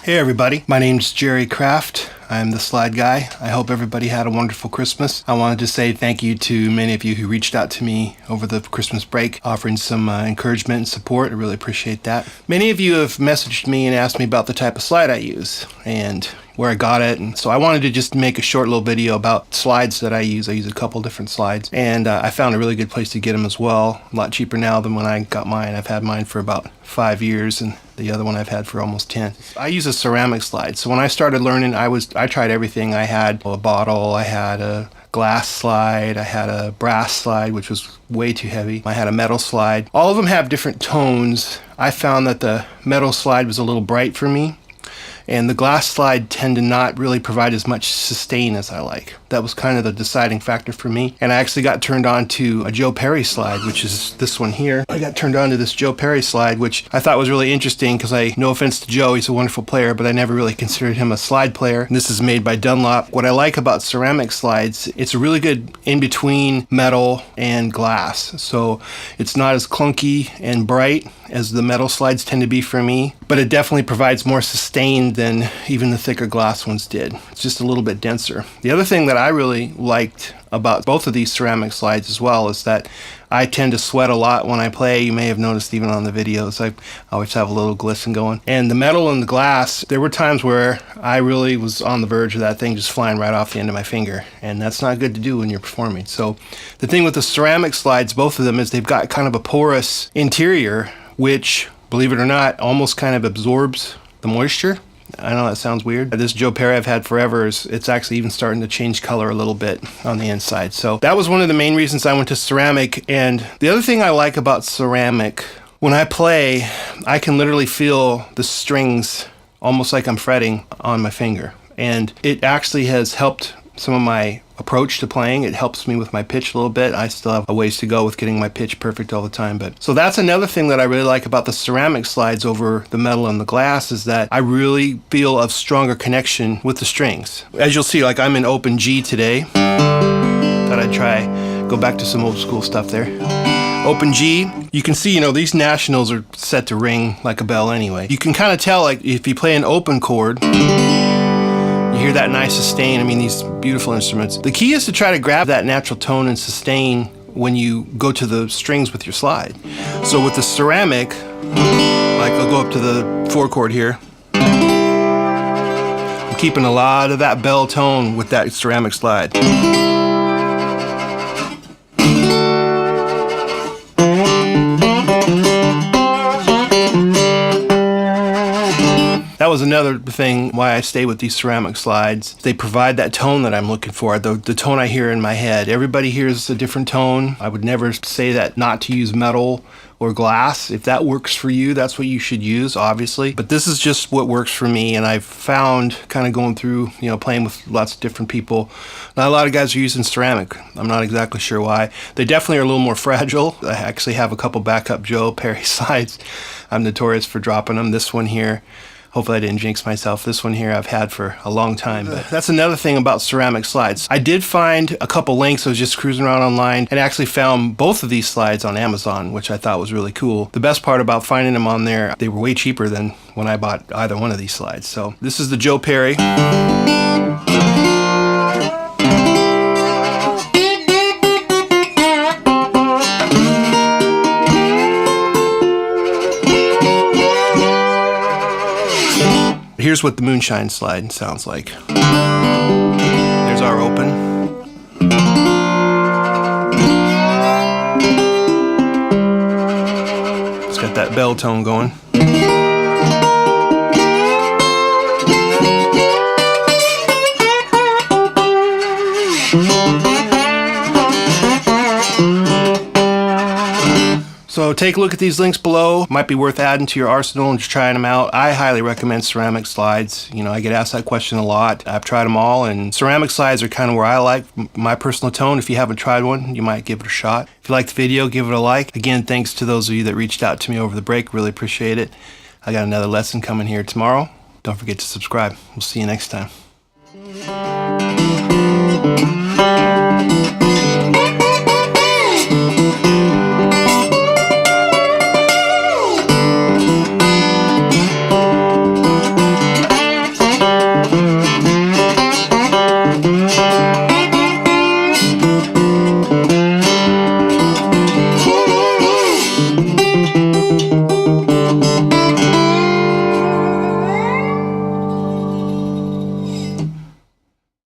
Hey everybody, my name's Jerry Kraft. I'm the slide guy. I hope everybody had a wonderful Christmas. I wanted to say thank you to many of you who reached out to me over the Christmas break, offering some encouragement and support. I really appreciate that. Many of you have messaged me and asked me about the type of slide I use and where I got it. And so I wanted to just make a short little video about slides that I use. I use a couple different slides, and I found a really good place to get them as well. A lot cheaper now than when I got mine. I've had mine for about 5 years, and the other one I've had for almost 10. I use a ceramic slide. So when I started learning, I tried everything. I had a bottle, I had a glass slide, I had a brass slide, which was way too heavy. I had a metal slide. All of them have different tones. I found that the metal slide was a little bright for me, and the glass slide tend to not really provide as much sustain as I like. That was kind of the deciding factor for me. And I actually got turned on to a Joe Perry slide, which is this one here. I got turned on to this Joe Perry slide, which I thought was really interesting because no offense to Joe, he's a wonderful player, but I never really considered him a slide player. And this is made by Dunlop. What I like about ceramic slides, it's a really good in-between metal and glass. So it's not as clunky and bright as the metal slides tend to be for me, but it definitely provides more sustain than even the thicker glass ones did. It's just a little bit denser. The other thing that I really liked about both of these ceramic slides as well is that I tend to sweat a lot when I play. You may have noticed even on the videos, I always have a little glisten going. And the metal and the glass, there were times where I really was on the verge of that thing just flying right off the end of my finger, and that's not good to do when you're performing. So the thing with the ceramic slides, both of them, is they've got kind of a porous interior, which, believe it or not, almost kind of absorbs the moisture. I know that sounds weird. This Joe Perry I've had forever, it's actually even starting to change color a little bit on the inside. So that was one of the main reasons I went to ceramic. And the other thing I like about ceramic, when I play, I can literally feel the strings almost like I'm fretting on my finger. And it actually has helped some of my approach to playing. It helps me with my pitch a little bit. I still have a ways to go with getting my pitch perfect all the time. But so that's another thing that I really like about the ceramic slides over the metal and the glass, is that I really feel a stronger connection with the strings. As you'll see, like I'm in open G today. Thought I'd go back to some old school stuff there. Open G, you can see, these nationals are set to ring like a bell anyway. You can kind of tell, like, if you play an open chord, you hear that nice sustain. I mean, these beautiful instruments. The key is to try to grab that natural tone and sustain when you go to the strings with your slide. So with the ceramic, like I'll go up to the 4 chord here. I'm keeping a lot of that bell tone with that ceramic slide. That was another thing why I stay with these ceramic slides. They provide that tone that I'm looking for, the tone I hear in my head. Everybody hears a different tone. I would never say that not to use metal or glass. If that works for you, that's what you should use, obviously. But this is just what works for me, and I've found, kind of going through, playing with lots of different people, not a lot of guys are using ceramic. I'm not exactly sure why. They definitely are a little more fragile. I actually have a couple backup Joe Perry slides. I'm notorious for dropping them. This one here, hopefully I didn't jinx myself. This one here I've had for a long time. But that's another thing about ceramic slides. I did find a couple links. I was just cruising around online and actually found both of these slides on Amazon, which I thought was really cool. The best part about finding them on there, they were way cheaper than when I bought either one of these slides. So this is the Joe Perry. Here's what the Moonshine slide sounds like. There's our open. It's got that bell tone going. So take a look at these links below. Might be worth adding to your arsenal and just trying them out. I highly recommend ceramic slides. I get asked that question a lot. I've tried them all, and ceramic slides are kind of where I like my personal tone. If you haven't tried one, you might give it a shot. If you liked the video, give it a like. Again, thanks to those of you that reached out to me over the break. Really appreciate it. I got another lesson coming here tomorrow. Don't forget to subscribe. We'll see you next time.